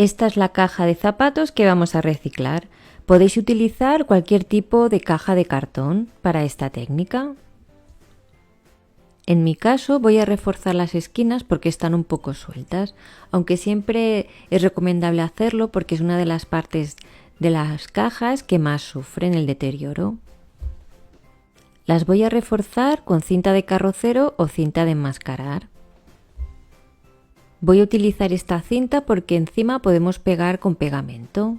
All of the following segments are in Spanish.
Esta es la caja de zapatos que vamos a reciclar. Podéis utilizar cualquier tipo de caja de cartón para esta técnica. En mi caso voy a reforzar las esquinas porque están un poco sueltas, aunque siempre es recomendable hacerlo porque es una de las partes de las cajas que más sufren el deterioro. Las voy a reforzar con cinta de carrocero o cinta de enmascarar. Voy a utilizar esta cinta porque encima podemos pegar con pegamento.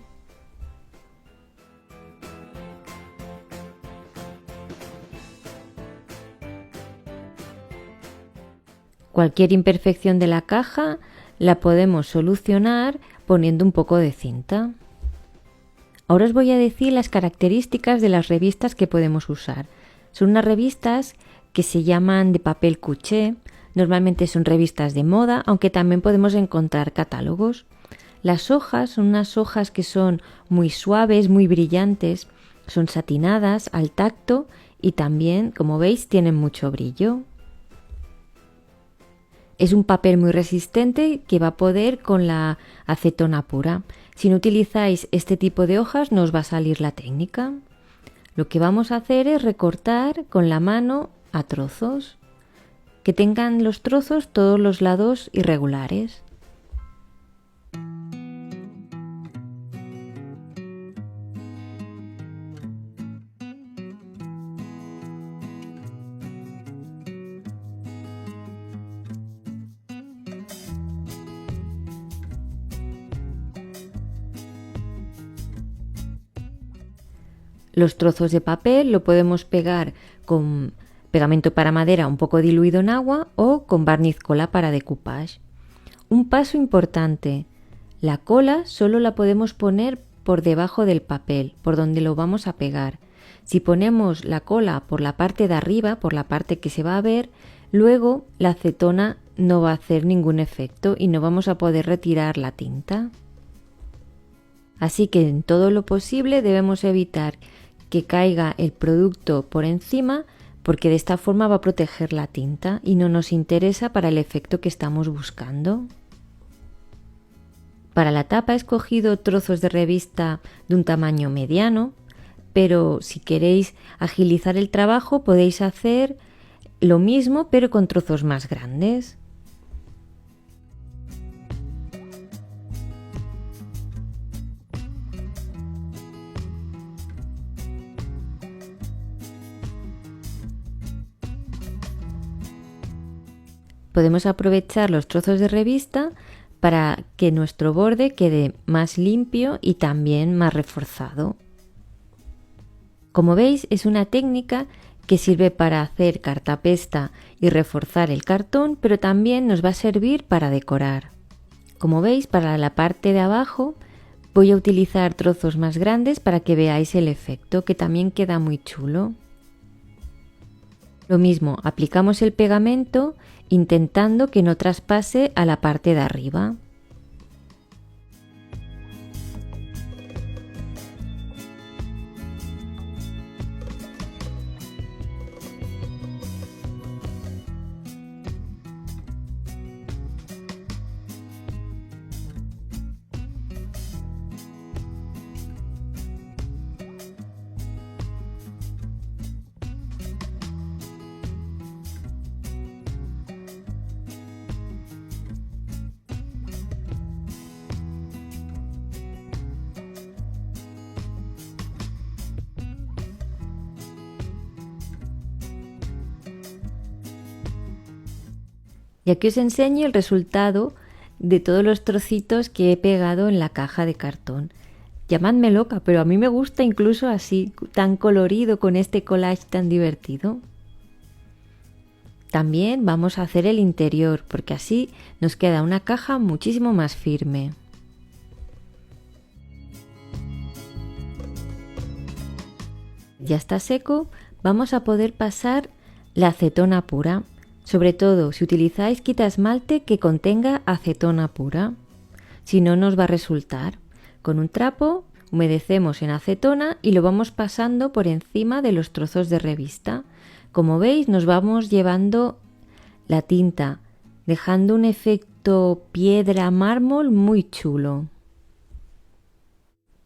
Cualquier imperfección de la caja la podemos solucionar poniendo un poco de cinta. Ahora os voy a decir las características de las revistas que podemos usar. Son unas revistas que se llaman de papel cuché. Normalmente son revistas de moda, aunque también podemos encontrar catálogos. Las hojas son unas hojas que son muy suaves, muy brillantes, son satinadas al tacto y también, como veis, tienen mucho brillo. Es un papel muy resistente que va a poder con la acetona pura. Si no utilizáis este tipo de hojas no os va a salir la técnica. Lo que vamos a hacer es recortar con la mano a trozos, que tengan los trozos todos los lados irregulares. Los trozos de papel lo podemos pegar con pegamento para madera un poco diluido en agua o con barniz cola para decoupage. Un paso importante, la cola solo la podemos poner por debajo del papel, por donde lo vamos a pegar. Si ponemos la cola por la parte de arriba, por la parte que se va a ver, luego la acetona no va a hacer ningún efecto y no vamos a poder retirar la tinta. Así que en todo lo posible debemos evitar que caiga el producto por encima porque de esta forma va a proteger la tinta y no nos interesa para el efecto que estamos buscando. Para la tapa he escogido trozos de revista de un tamaño mediano, pero si queréis agilizar el trabajo podéis hacer lo mismo pero con trozos más grandes. Podemos aprovechar los trozos de revista para que nuestro borde quede más limpio y también más reforzado. Como veis, es una técnica que sirve para hacer cartapesta y reforzar el cartón, pero también nos va a servir para decorar. Como veis, para la parte de abajo voy a utilizar trozos más grandes para que veáis el efecto, que también queda muy chulo. Lo mismo, aplicamos el pegamento intentando que no traspase a la parte de arriba. Y aquí os enseño el resultado de todos los trocitos que he pegado en la caja de cartón. Llamadme loca, pero a mí me gusta incluso así, tan colorido, con este collage tan divertido. También vamos a hacer el interior, porque así nos queda una caja muchísimo más firme. Ya está seco, vamos a poder pasar la acetona pura. Sobre todo si utilizáis quita esmalte que contenga acetona pura, si no nos va a resultar. Con un trapo humedecemos en acetona y lo vamos pasando por encima de los trozos de revista. Como veis nos vamos llevando la tinta, dejando un efecto piedra mármol muy chulo.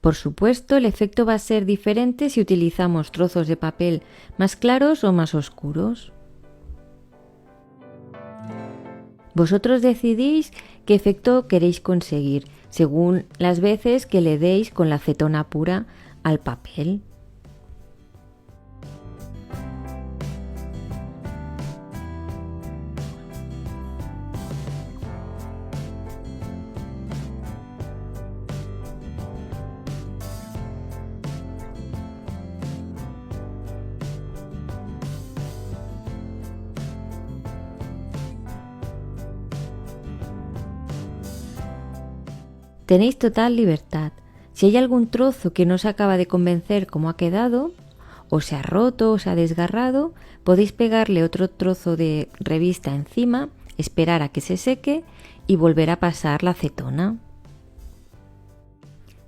Por supuesto, el efecto va a ser diferente si utilizamos trozos de papel más claros o más oscuros. Vosotros decidís qué efecto queréis conseguir según las veces que le deis con la acetona pura al papel. Tenéis total libertad. Si hay algún trozo que no os acaba de convencer cómo ha quedado, o se ha roto o se ha desgarrado, podéis pegarle otro trozo de revista encima, esperar a que se seque y volver a pasar la acetona.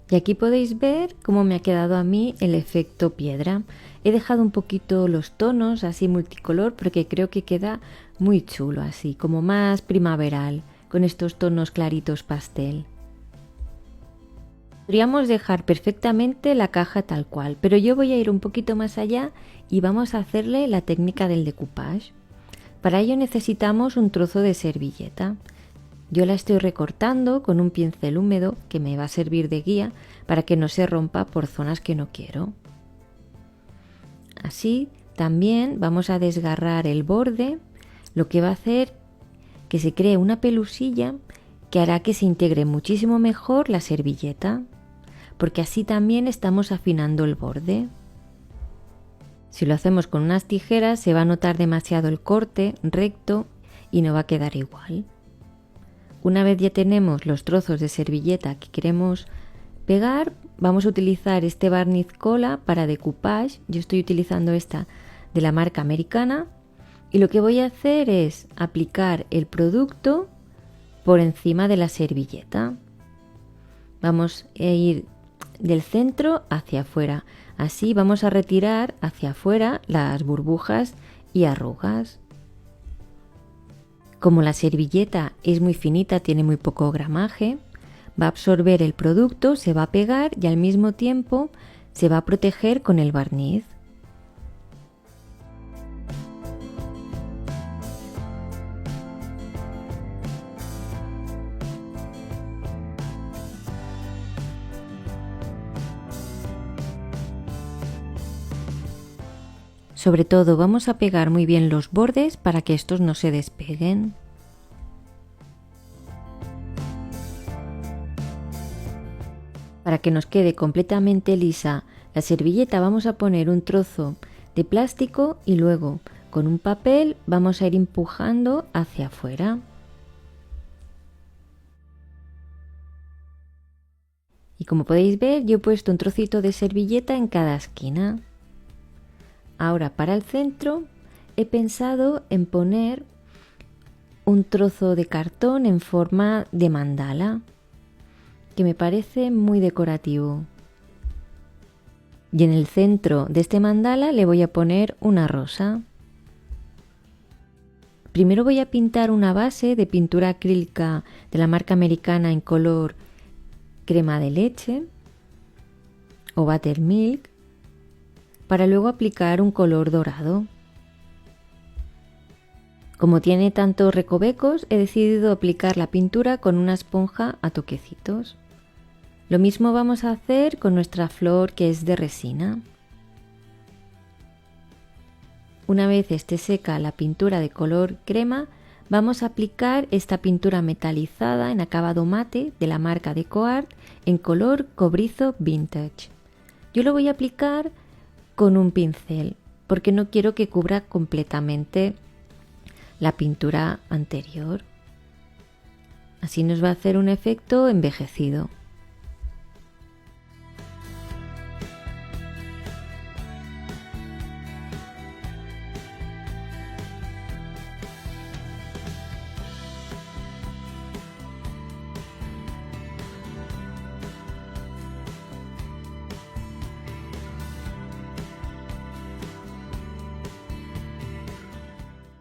Y aquí podéis ver cómo me ha quedado a mí el efecto piedra. He dejado un poquito los tonos así multicolor porque creo que queda muy chulo así, como más primaveral, con estos tonos claritos pastel. Podríamos dejar perfectamente la caja tal cual, pero yo voy a ir un poquito más allá y vamos a hacerle la técnica del decoupage. Para ello necesitamos un trozo de servilleta. Yo la estoy recortando con un pincel húmedo que me va a servir de guía para que no se rompa por zonas que no quiero. Así también vamos a desgarrar el borde, lo que va a hacer que se cree una pelusilla que hará que se integre muchísimo mejor la servilleta, porque así también estamos afinando el borde. Si lo hacemos con unas tijeras se va a notar demasiado el corte recto y no va a quedar igual. Una vez ya tenemos los trozos de servilleta que queremos pegar, vamos a utilizar este barniz cola para decoupage. Yo estoy utilizando esta de la marca americana y lo que voy a hacer es aplicar el producto por encima de la servilleta. Vamos a ir del centro hacia afuera. Así vamos a retirar hacia afuera las burbujas y arrugas. Como la servilleta es muy finita, tiene muy poco gramaje, va a absorber el producto, se va a pegar y al mismo tiempo se va a proteger con el barniz. Sobre todo vamos a pegar muy bien los bordes para que estos no se despeguen. Para que nos quede completamente lisa la servilleta vamos a poner un trozo de plástico y luego con un papel vamos a ir empujando hacia afuera. Y como podéis ver yo he puesto un trocito de servilleta en cada esquina. Ahora para el centro he pensado en poner un trozo de cartón en forma de mandala, que me parece muy decorativo. Y en el centro de este mandala le voy a poner una rosa. Primero voy a pintar una base de pintura acrílica de la marca americana en color crema de leche o buttermilk, para luego aplicar un color dorado. Como tiene tantos recovecos, he decidido aplicar la pintura con una esponja a toquecitos. Lo mismo vamos a hacer con nuestra flor que es de resina. Una vez esté seca la pintura de color crema, vamos a aplicar esta pintura metalizada en acabado mate de la marca DecoArt en color cobrizo vintage. Yo lo voy a aplicar con un pincel porque no quiero que cubra completamente la pintura anterior. Así nos va a hacer un efecto envejecido.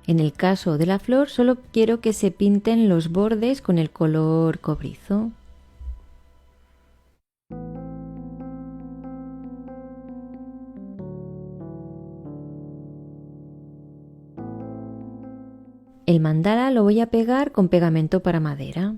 En el caso de la flor solo quiero que se pinten los bordes con el color cobrizo. El mandala lo voy a pegar con pegamento para madera.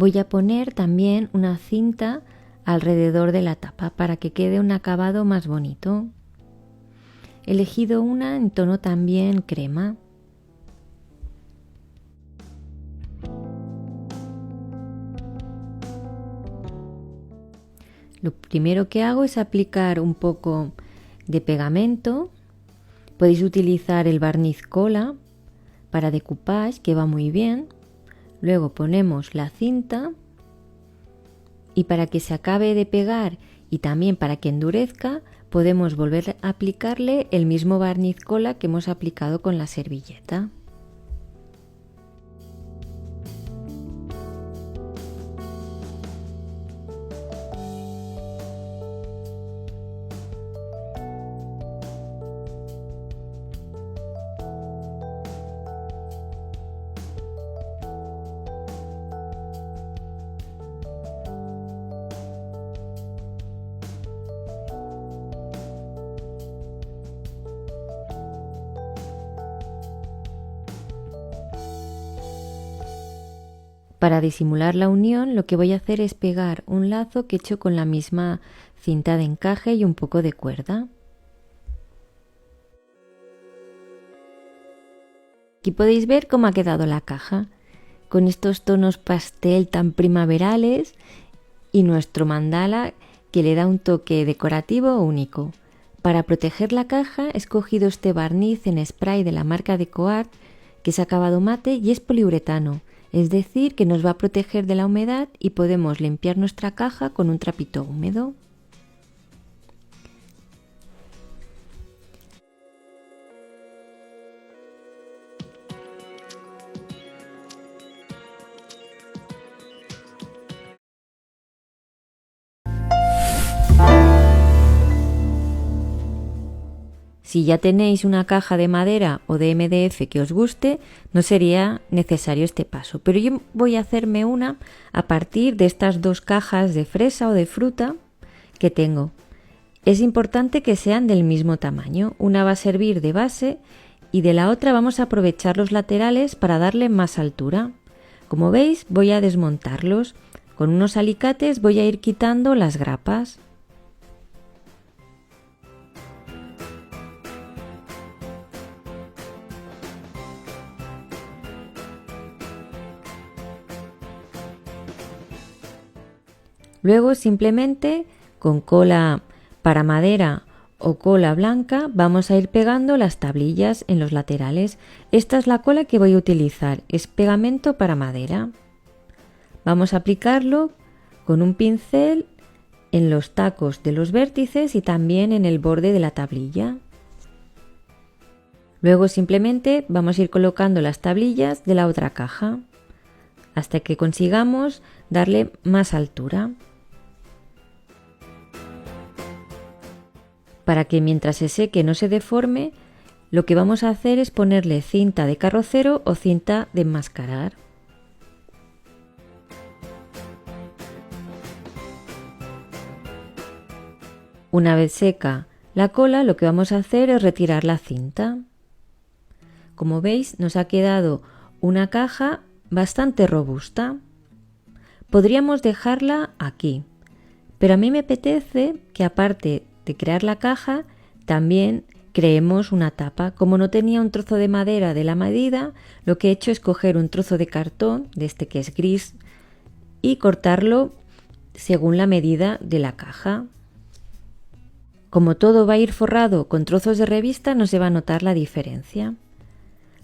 Voy a poner también una cinta alrededor de la tapa para que quede un acabado más bonito. He elegido una en tono también crema. Lo primero que hago es aplicar un poco de pegamento. Podéis utilizar el barniz cola para decoupage, que va muy bien. Luego ponemos la cinta y para que se acabe de pegar y también para que endurezca, podemos volver a aplicarle el mismo barniz cola que hemos aplicado con la servilleta. Para disimular la unión, lo que voy a hacer es pegar un lazo que he hecho con la misma cinta de encaje y un poco de cuerda. Aquí podéis ver cómo ha quedado la caja, con estos tonos pastel tan primaverales y nuestro mandala que le da un toque decorativo único. Para proteger la caja he escogido este barniz en spray de la marca DecoArt, que es acabado mate y es poliuretano. Es decir, que nos va a proteger de la humedad y podemos limpiar nuestra caja con un trapito húmedo. Si ya tenéis una caja de madera o de MDF que os guste, no sería necesario este paso. Pero yo voy a hacerme una a partir de estas dos cajas de fresa o de fruta que tengo. Es importante que sean del mismo tamaño. Una va a servir de base y de la otra vamos a aprovechar los laterales para darle más altura. Como veis, voy a desmontarlos. Con unos alicates voy a ir quitando las grapas. Luego simplemente con cola para madera o cola blanca vamos a ir pegando las tablillas en los laterales. Esta es la cola que voy a utilizar, es pegamento para madera. Vamos a aplicarlo con un pincel en los tacos de los vértices y también en el borde de la tablilla. Luego simplemente vamos a ir colocando las tablillas de la otra caja hasta que consigamos darle más altura. Para que mientras se seque no se deforme, lo que vamos a hacer es ponerle cinta de carrocero o cinta de enmascarar. Una vez seca la cola, lo que vamos a hacer es retirar la cinta. Como veis, nos ha quedado una caja bastante robusta. Podríamos dejarla aquí, pero a mí me apetece que aparte de crear la caja, también creemos una tapa. Como no tenía un trozo de madera de la medida, lo que he hecho es coger un trozo de cartón, de este que es gris, y cortarlo según la medida de la caja. Como todo va a ir forrado con trozos de revista, no se va a notar la diferencia.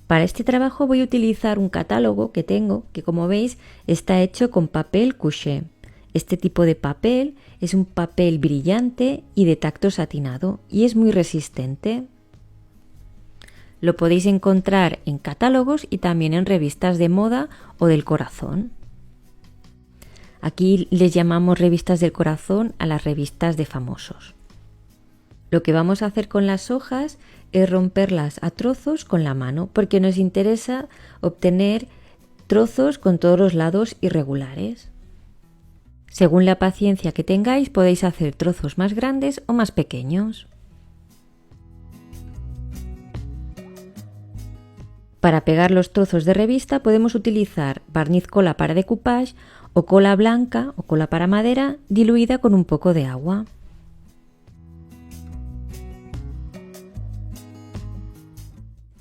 Para este trabajo voy a utilizar un catálogo que tengo, que como veis está hecho con papel couché. Este tipo de papel es un papel brillante y de tacto satinado y es muy resistente. Lo podéis encontrar en catálogos y también en revistas de moda o del corazón. Aquí les llamamos revistas del corazón a las revistas de famosos. Lo que vamos a hacer con las hojas es romperlas a trozos con la mano, porque nos interesa obtener trozos con todos los lados irregulares. Según la paciencia que tengáis, podéis hacer trozos más grandes o más pequeños. Para pegar los trozos de revista podemos utilizar barniz cola para decoupage o cola blanca o cola para madera diluida con un poco de agua.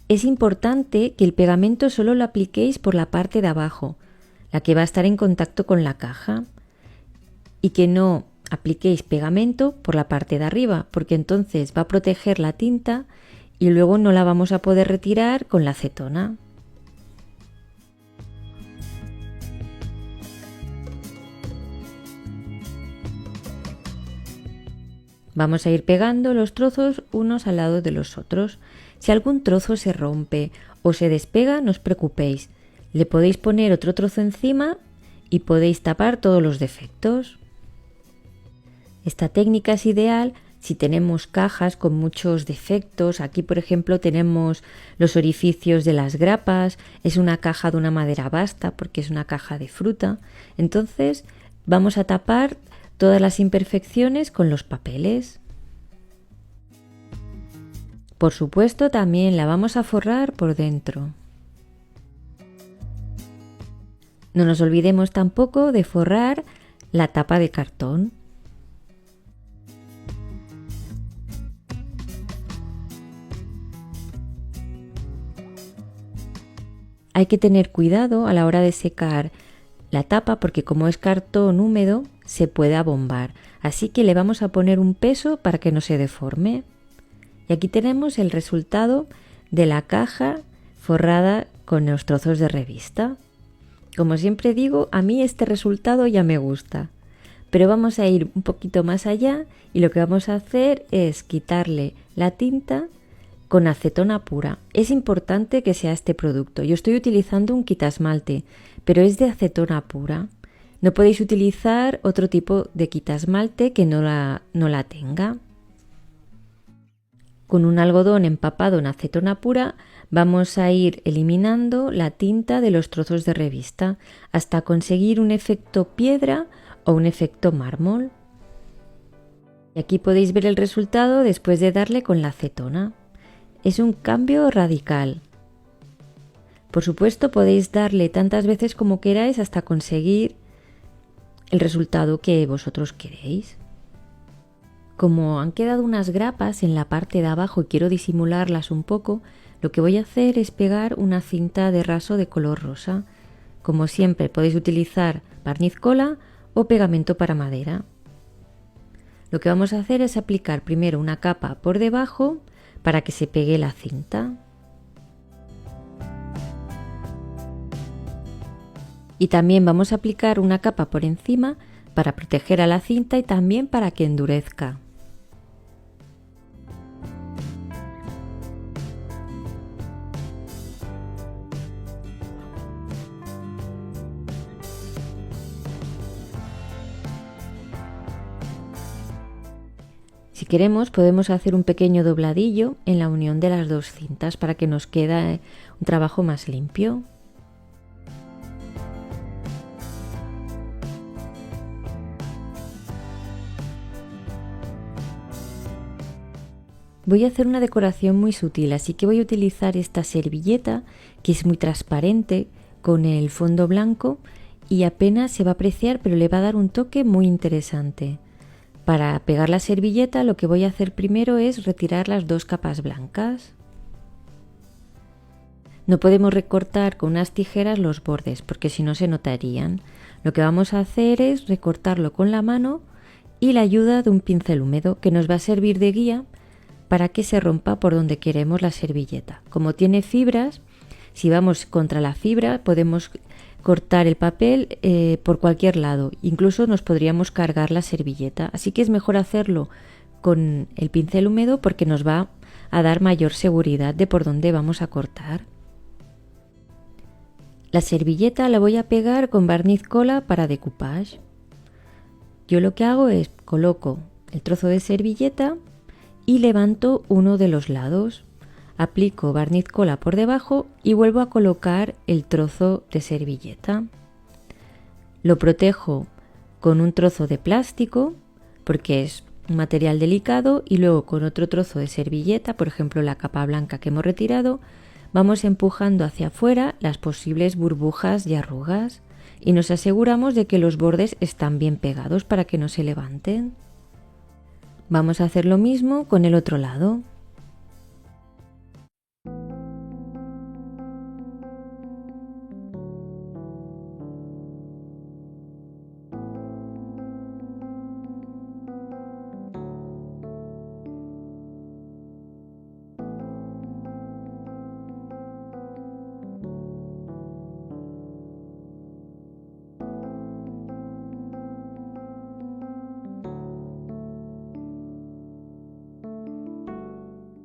Es importante que el pegamento solo lo apliquéis por la parte de abajo, la que va a estar en contacto con la caja, y que no apliquéis pegamento por la parte de arriba, porque entonces va a proteger la tinta y luego no la vamos a poder retirar con la acetona. Vamos a ir pegando los trozos unos al lado de los otros. Si algún trozo se rompe o se despega, no os preocupéis. Le podéis poner otro trozo encima y podéis tapar todos los defectos. Esta técnica es ideal si tenemos cajas con muchos defectos. Aquí, por ejemplo, tenemos los orificios de las grapas. Es una caja de una madera basta porque es una caja de fruta. Entonces, vamos a tapar todas las imperfecciones con los papeles. Por supuesto, también la vamos a forrar por dentro. No nos olvidemos tampoco de forrar la tapa de cartón. Hay que tener cuidado a la hora de secar la tapa porque como es cartón húmedo se puede abombar, así que le vamos a poner un peso para que no se deforme. Y aquí tenemos el resultado de la caja forrada con los trozos de revista. Como siempre digo, a mí este resultado ya me gusta, pero vamos a ir un poquito más allá y lo que vamos a hacer es quitarle la tinta con acetona pura. Es importante que sea este producto. Yo estoy utilizando un quitasmalte, pero es de acetona pura. No podéis utilizar otro tipo de quitasmalte que no la tenga. Con un algodón empapado en acetona pura vamos a ir eliminando la tinta de los trozos de revista hasta conseguir un efecto piedra o un efecto mármol. Y aquí podéis ver el resultado después de darle con la acetona. Es un cambio radical. Por supuesto, podéis darle tantas veces como queráis hasta conseguir el resultado que vosotros queréis. Como han quedado unas grapas en la parte de abajo y quiero disimularlas un poco, lo que voy a hacer es pegar una cinta de raso de color rosa. Como siempre, podéis utilizar barniz cola o pegamento para madera. Lo que vamos a hacer es aplicar primero una capa por debajo para que se pegue la cinta. Y también vamos a aplicar una capa por encima para proteger a la cinta y también para que endurezca. Si queremos podemos hacer un pequeño dobladillo en la unión de las dos cintas para que nos quede un trabajo más limpio. Voy a hacer una decoración muy sutil, así que voy a utilizar esta servilleta que es muy transparente con el fondo blanco y apenas se va a apreciar, pero le va a dar un toque muy interesante. Para pegar la servilleta lo que voy a hacer primero es retirar las dos capas blancas. No podemos recortar con unas tijeras los bordes porque si no se notarían. Lo que vamos a hacer es recortarlo con la mano y la ayuda de un pincel húmedo que nos va a servir de guía para que se rompa por donde queremos la servilleta. Como tiene fibras, si vamos contra la fibra podemos cortar el papel por cualquier lado, incluso nos podríamos cargar la servilleta, así que es mejor hacerlo con el pincel húmedo porque nos va a dar mayor seguridad de por dónde vamos a cortar. La servilleta la voy a pegar con barniz cola para decoupage. Yo lo que hago es coloco el trozo de servilleta y levanto uno de los lados, aplico barniz cola por debajo y vuelvo a colocar el trozo de servilleta. Lo protejo con un trozo de plástico porque es un material delicado y luego con otro trozo de servilleta, por ejemplo la capa blanca que hemos retirado, vamos empujando hacia afuera las posibles burbujas y arrugas y nos aseguramos de que los bordes están bien pegados para que no se levanten. Vamos a hacer lo mismo con el otro lado.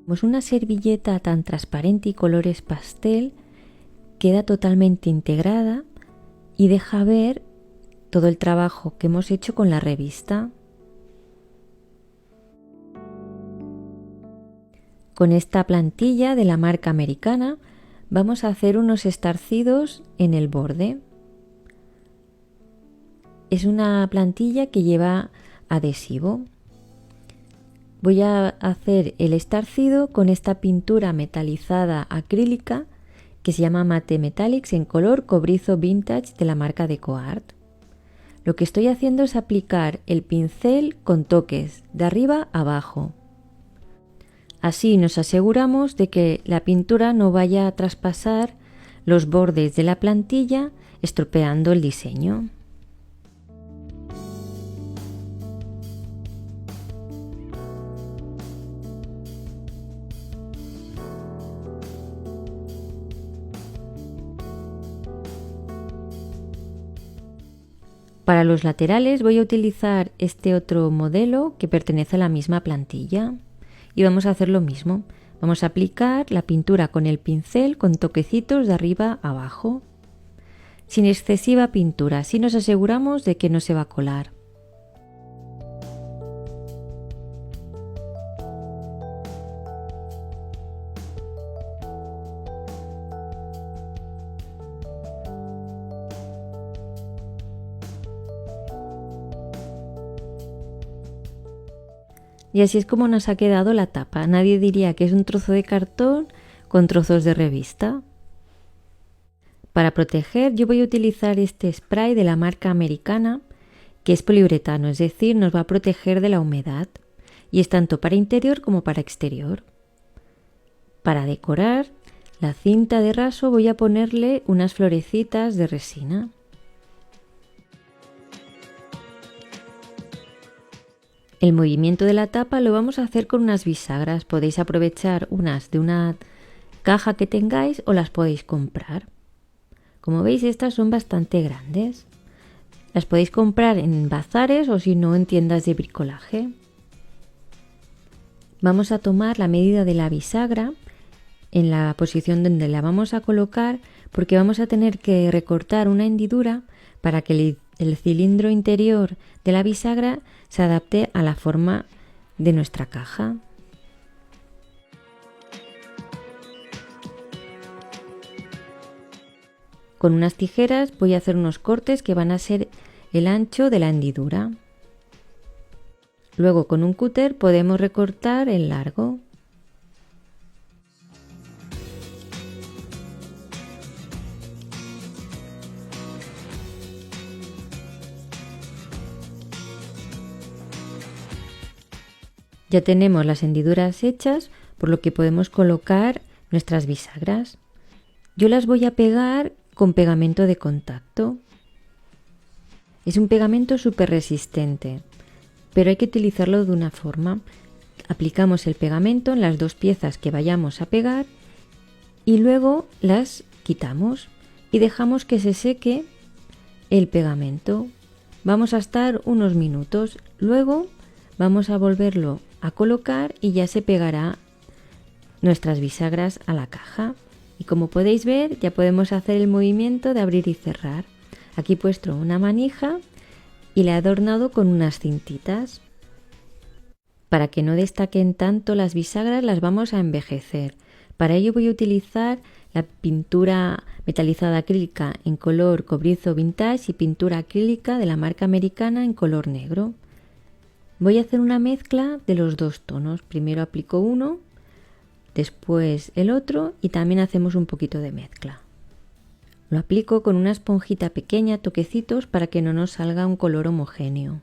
Pues una servilleta tan transparente y colores pastel queda totalmente integrada y deja ver todo el trabajo que hemos hecho con la revista. Con esta plantilla de la marca americana vamos a hacer unos estarcidos en el borde. Es una plantilla que lleva adhesivo. Voy a hacer el estarcido con esta pintura metalizada acrílica que se llama Matte Metallics en color cobrizo vintage de la marca DecoArt. Lo que estoy haciendo es aplicar el pincel con toques de arriba a abajo. Así nos aseguramos de que la pintura no vaya a traspasar los bordes de la plantilla estropeando el diseño. Para los laterales voy a utilizar este otro modelo que pertenece a la misma plantilla y vamos a hacer lo mismo. Vamos a aplicar la pintura con el pincel con toquecitos de arriba a abajo, sin excesiva pintura, así nos aseguramos de que no se va a colar. Y así es como nos ha quedado la tapa. Nadie diría que es un trozo de cartón con trozos de revista. Para proteger yo voy a utilizar este spray de la marca americana que es poliuretano, es decir, nos va a proteger de la humedad y es tanto para interior como para exterior. Para decorar la cinta de raso voy a ponerle unas florecitas de resina. El movimiento de la tapa lo vamos a hacer con unas bisagras. Podéis aprovechar unas de una caja que tengáis o las podéis comprar. Como veis, estas son bastante grandes. Las podéis comprar en bazares o si no en tiendas de bricolaje. Vamos a tomar la medida de la bisagra en la posición donde la vamos a colocar porque vamos a tener que recortar una hendidura para que el cilindro interior de la bisagra se adapte a la forma de nuestra caja. Con unas tijeras voy a hacer unos cortes que van a ser el ancho de la hendidura. Luego con un cúter podemos recortar el largo. Ya tenemos las hendiduras hechas, por lo que podemos colocar nuestras bisagras. Yo las voy a pegar con pegamento de contacto. Es un pegamento súper resistente. pero hay que utilizarlo de una forma. Aplicamos el pegamento en las dos piezas que vayamos a pegar y luego las quitamos y dejamos que se seque el pegamento. Vamos a estar unos minutos, luego vamos a volverlo a colocar y ya se pegará nuestras bisagras a la caja. Y como podéis ver, ya podemos hacer el movimiento de abrir y cerrar. Aquí he puesto una manija y la he adornado con unas cintitas. Para que no destaquen tanto las bisagras, las vamos a envejecer. Para ello voy a utilizar la pintura metalizada acrílica en color cobrizo vintage y pintura acrílica de la marca americana en color negro. Voy a hacer una mezcla de los dos tonos. Primero aplico uno, después el otro y también hacemos un poquito de mezcla. Lo aplico con una esponjita pequeña, toquecitos, para que no nos salga un color homogéneo.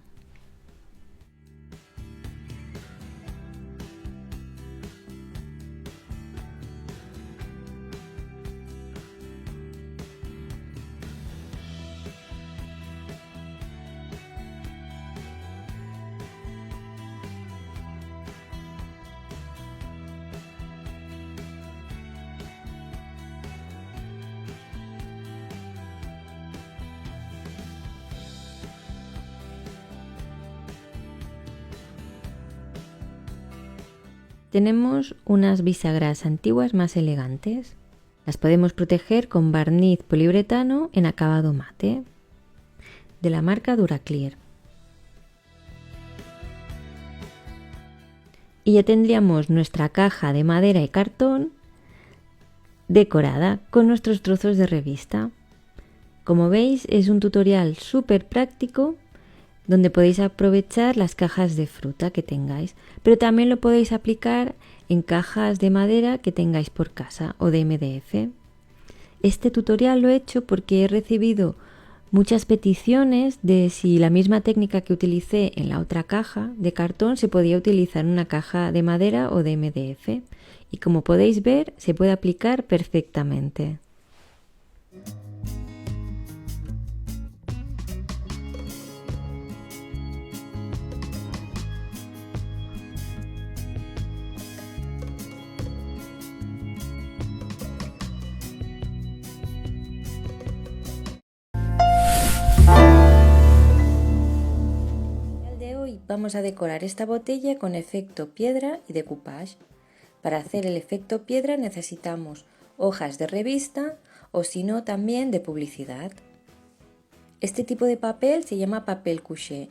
Tenemos unas bisagras antiguas más elegantes. Las podemos proteger con barniz poliuretano en acabado mate, de la marca Duraclear. Y ya tendríamos nuestra caja de madera y cartón decorada con nuestros trozos de revista. Como veis, es un tutorial súper práctico donde podéis aprovechar las cajas de fruta que tengáis, pero también lo podéis aplicar en cajas de madera que tengáis por casa o de MDF. Este tutorial lo he hecho porque he recibido muchas peticiones de si la misma técnica que utilicé en la otra caja de cartón se podía utilizar en una caja de madera o de MDF, y como podéis ver se puede aplicar perfectamente. Vamos a decorar esta botella con efecto piedra y decoupage. Para hacer el efecto piedra necesitamos hojas de revista o si no también de publicidad. Este tipo de papel se llama papel couché.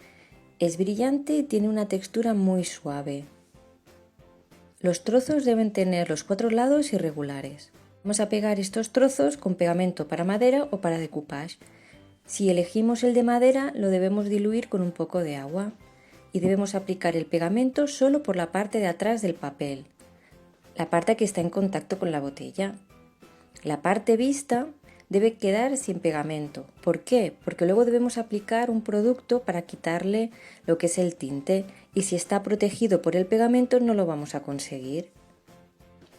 Es brillante y tiene una textura muy suave. Los trozos deben tener los 4 lados irregulares. Vamos a pegar estos trozos con pegamento para madera o para decoupage. Si elegimos el de madera, lo debemos diluir con un poco de agua. Y debemos aplicar el pegamento solo por la parte de atrás del papel, la parte que está en contacto con la botella. La parte vista debe quedar sin pegamento. ¿Por qué? Porque luego debemos aplicar un producto para quitarle lo que es el tinte, y si está protegido por el pegamento no lo vamos a conseguir.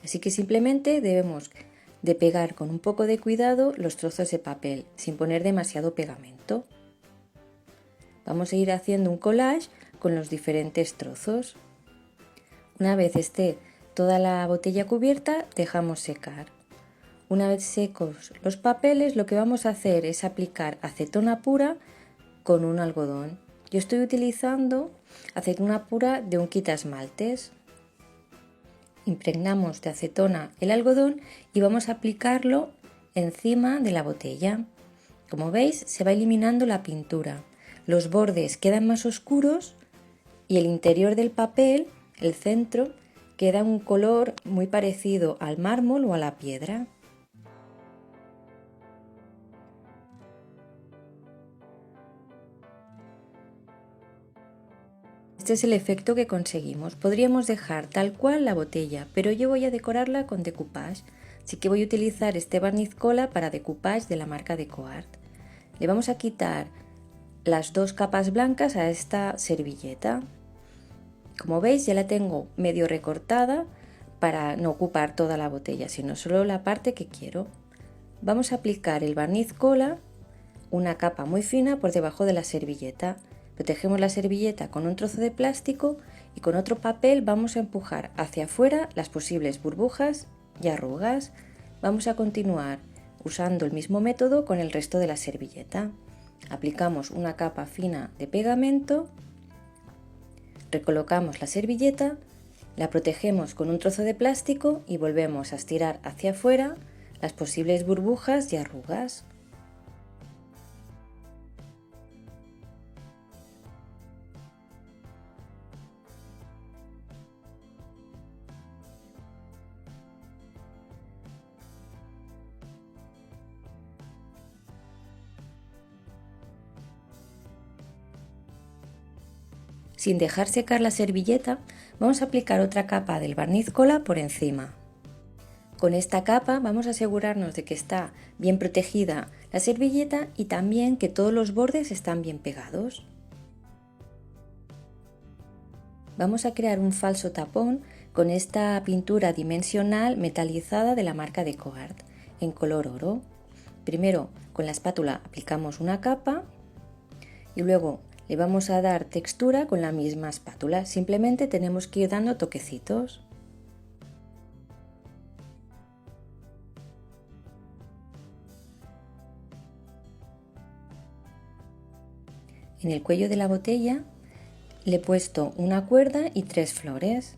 Así que simplemente debemos de pegar con un poco de cuidado los trozos de papel, sin poner demasiado pegamento. Vamos a ir haciendo un collage con los diferentes trozos. Una vez esté toda la botella cubierta, dejamos secar. Una vez secos los papeles, lo que vamos a hacer es aplicar acetona pura con un algodón. Yo estoy utilizando acetona pura de un quitasmaltes. Impregnamos de acetona el algodón y vamos a aplicarlo encima de la botella. Como veis, se va eliminando la pintura. Los bordes quedan más oscuros y el interior del papel, el centro, queda un color muy parecido al mármol o a la piedra. Este es el efecto que conseguimos. Podríamos dejar tal cual la botella, pero yo voy a decorarla con decoupage, así que voy a utilizar este barniz cola para decoupage de la marca DecoArt. Le vamos a quitar las 2 capas blancas a esta servilleta. Como veis, ya la tengo medio recortada para no ocupar toda la botella, sino solo la parte que quiero. Vamos a aplicar el barniz cola, una capa muy fina por debajo de la servilleta. Protegemos la servilleta con un trozo de plástico y con otro papel vamos a empujar hacia afuera las posibles burbujas y arrugas. Vamos a continuar usando el mismo método con el resto de la servilleta. Aplicamos una capa fina de pegamento, recolocamos la servilleta, la protegemos con un trozo de plástico y volvemos a estirar hacia afuera las posibles burbujas y arrugas. Sin dejar secar la servilleta, vamos a aplicar otra capa del barniz cola por encima. Con esta capa vamos a asegurarnos de que está bien protegida la servilleta y también que todos los bordes están bien pegados. Vamos a crear un falso tapón con esta pintura dimensional metalizada de la marca DecoArt en color oro. Primero con la espátula aplicamos una capa y luego le vamos a dar textura con la misma espátula, simplemente tenemos que ir dando toquecitos. En el cuello de la botella le he puesto una cuerda y 3 flores.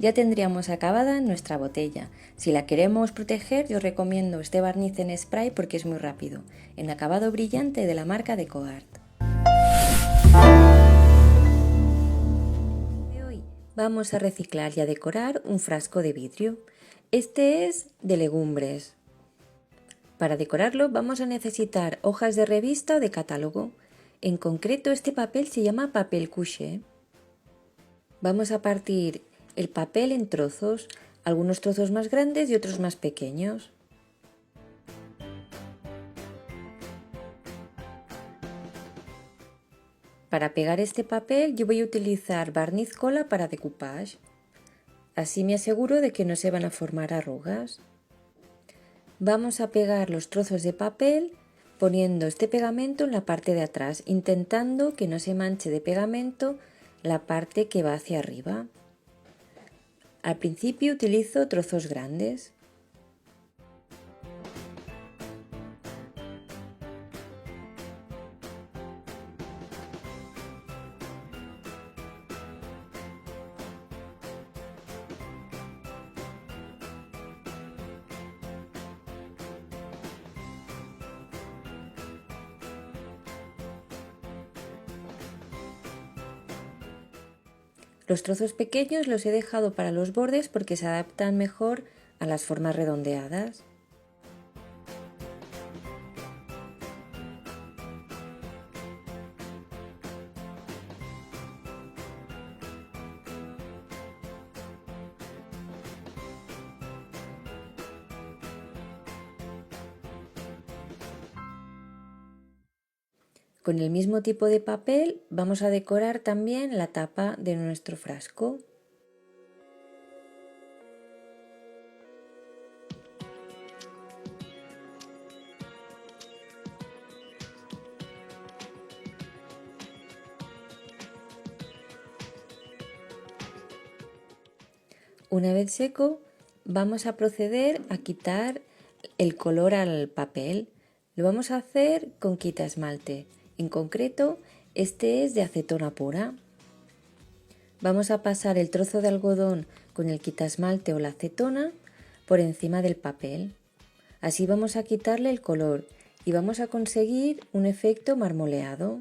Ya tendríamos acabada nuestra botella. Si la queremos proteger, yo recomiendo este barniz en spray porque es muy rápido, en acabado brillante de la marca DecoArt. Hoy vamos a reciclar y a decorar un frasco de vidrio. Este es de legumbres. Para decorarlo vamos a necesitar hojas de revista o de catálogo. En concreto este papel se llama papel couché. Vamos a partir el papel en trozos, algunos trozos más grandes y otros más pequeños. Para pegar este papel yo voy a utilizar barniz cola para decoupage. Así me aseguro de que no se van a formar arrugas. Vamos a pegar los trozos de papel poniendo este pegamento en la parte de atrás, intentando que no se manche de pegamento la parte que va hacia arriba. Al principio utilizo trozos grandes. Los trozos pequeños los he dejado para los bordes porque se adaptan mejor a las formas redondeadas. Con el mismo tipo de papel vamos a decorar también la tapa de nuestro frasco. Una vez seco, vamos a proceder a quitar el color al papel. Lo vamos a hacer con quita esmalte. En concreto, este es de acetona pura. Vamos a pasar el trozo de algodón con el quita esmalte o la acetona por encima del papel. Así vamos a quitarle el color y vamos a conseguir un efecto marmoleado.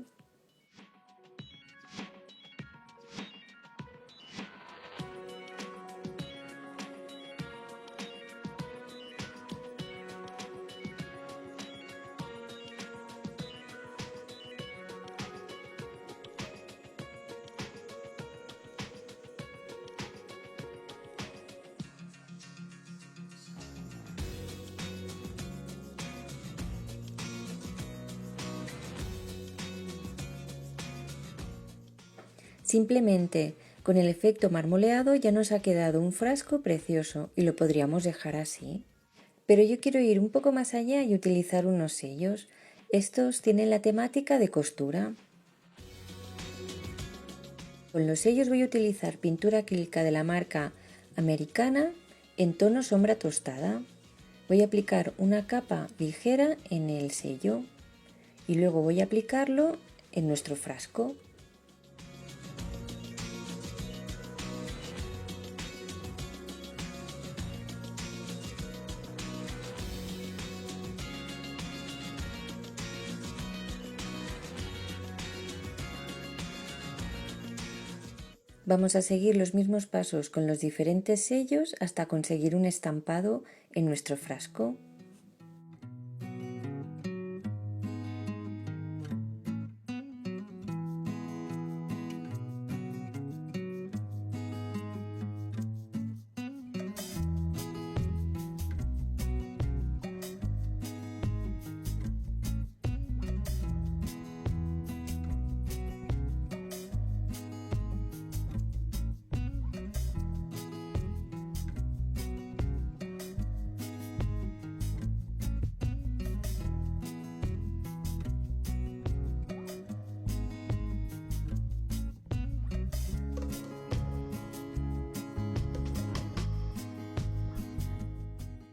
Simplemente con el efecto marmoleado ya nos ha quedado un frasco precioso y lo podríamos dejar así. Pero yo quiero ir un poco más allá y utilizar unos sellos. Estos tienen la temática de costura. Con los sellos voy a utilizar pintura acrílica de la marca Americana en tono sombra tostada. Voy a aplicar una capa ligera en el sello y luego voy a aplicarlo en nuestro frasco. Vamos a seguir los mismos pasos con los diferentes sellos hasta conseguir un estampado en nuestro frasco.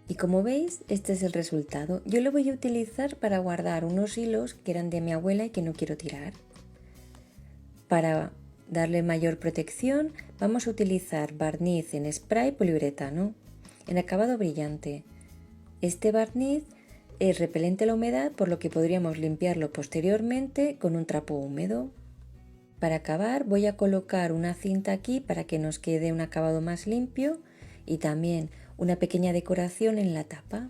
Y como veis, este es el resultado. Yo lo voy a utilizar para guardar unos hilos que eran de mi abuela y que no quiero tirar. Para darle mayor protección, vamos a utilizar barniz en spray poliuretano, en acabado brillante. Este barniz es repelente a la humedad, por lo que podríamos limpiarlo posteriormente con un trapo húmedo. Para acabar, voy a colocar una cinta aquí para que nos quede un acabado más limpio y también una pequeña decoración en la tapa.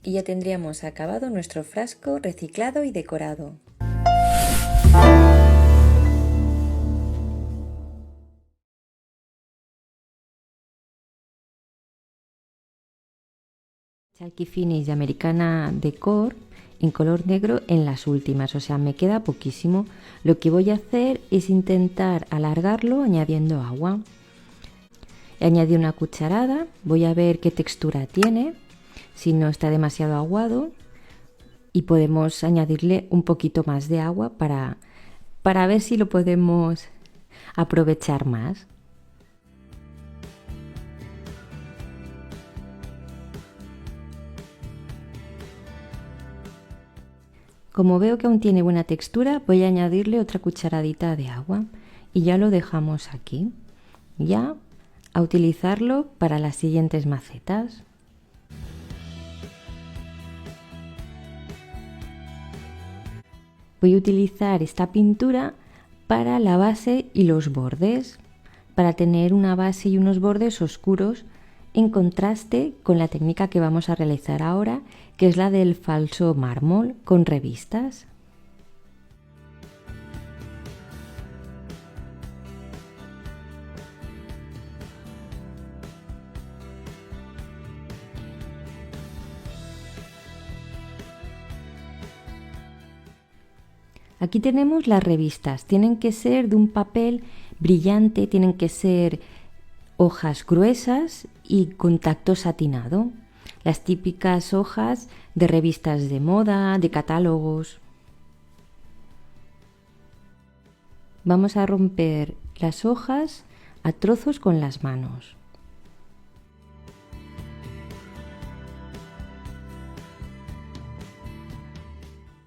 Y ya tendríamos acabado nuestro frasco reciclado y decorado. Chalky Finish de Americana Decor en color negro en las últimas, o sea, me queda poquísimo. Lo que voy a hacer es intentar alargarlo añadiendo agua. He añadido una cucharada, voy a ver qué textura tiene, si no está demasiado aguado, y podemos añadirle un poquito más de agua para ver si lo podemos aprovechar más. Como veo que aún tiene buena textura, voy a añadirle otra cucharadita de agua y ya lo dejamos aquí. Ya a utilizarlo para las siguientes macetas. Voy a utilizar esta pintura para la base y los bordes, para tener una base y unos bordes oscuros en contraste con la técnica que vamos a realizar ahora, que es la del falso mármol con revistas. Aquí tenemos las revistas, tienen que ser de un papel brillante, tienen que ser hojas gruesas y con tacto satinado, las típicas hojas de revistas de moda, de catálogos. Vamos a romper las hojas a trozos con las manos.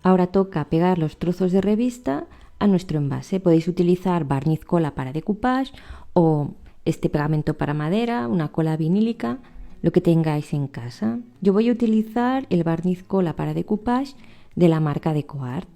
Ahora toca pegar los trozos de revista a nuestro envase. Podéis utilizar barniz cola para decoupage o este pegamento para madera, una cola vinílica, lo que tengáis en casa. Yo voy a utilizar el barniz cola para decoupage de la marca DecoArt.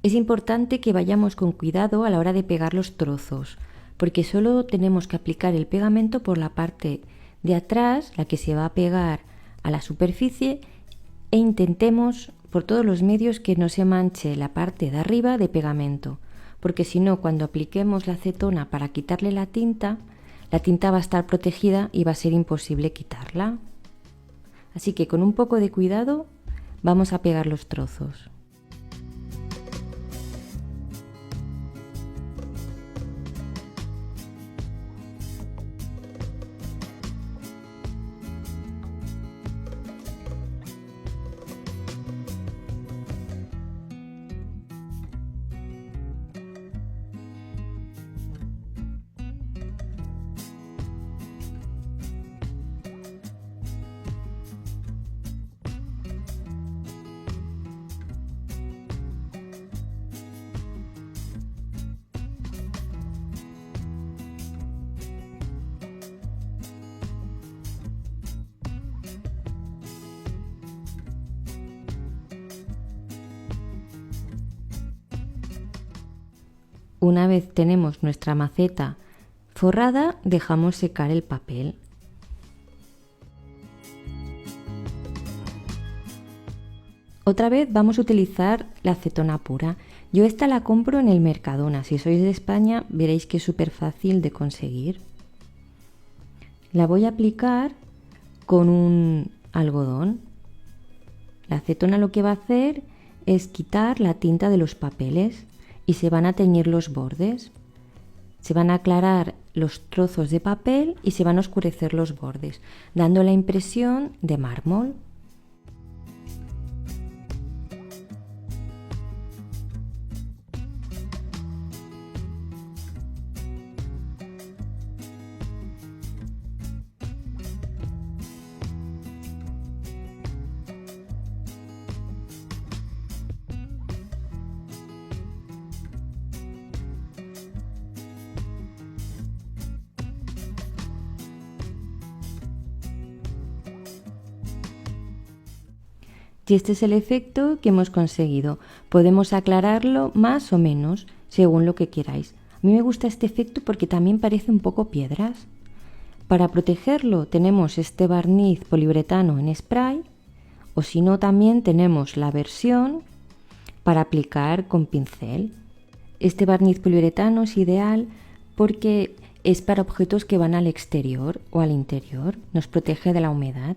Es importante que vayamos con cuidado a la hora de pegar los trozos, porque solo tenemos que aplicar el pegamento por la parte de atrás, la que se va a pegar a la superficie, e intentemos por todos los medios que no se manche la parte de arriba de pegamento, porque si no, cuando apliquemos la acetona para quitarle la tinta va a estar protegida y va a ser imposible quitarla. Así que con un poco de cuidado vamos a pegar los trozos. Una vez tenemos nuestra maceta forrada, dejamos secar el papel. Otra vez vamos a utilizar la acetona pura. Yo esta la compro en el Mercadona. Si sois de España veréis que es súper fácil de conseguir. La voy a aplicar con un algodón. La acetona lo que va a hacer es quitar la tinta de los papeles y se van a teñir los bordes. Se van a aclarar los trozos de papel y se van a oscurecer los bordes, dando la impresión de mármol. Y este es el efecto que hemos conseguido. Podemos aclararlo más o menos según lo que queráis. A mí me gusta este efecto porque también parece un poco piedras. Para protegerlo tenemos este barniz poliuretano en spray, o si no también tenemos la versión para aplicar con pincel. Este barniz poliuretano es ideal porque es para objetos que van al exterior o al interior, nos protege de la humedad.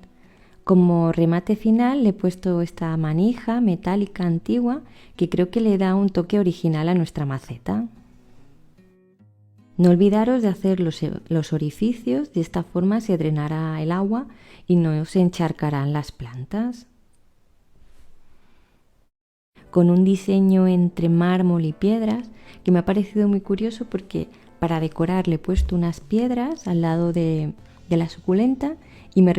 Como remate final le he puesto esta manija metálica antigua que creo que le da un toque original a nuestra maceta. No olvidaros de hacer los orificios, de esta forma se drenará el agua y no se encharcarán las plantas. Con un diseño entre mármol y piedras que me ha parecido muy curioso porque para decorar le he puesto unas piedras al lado de la suculenta y me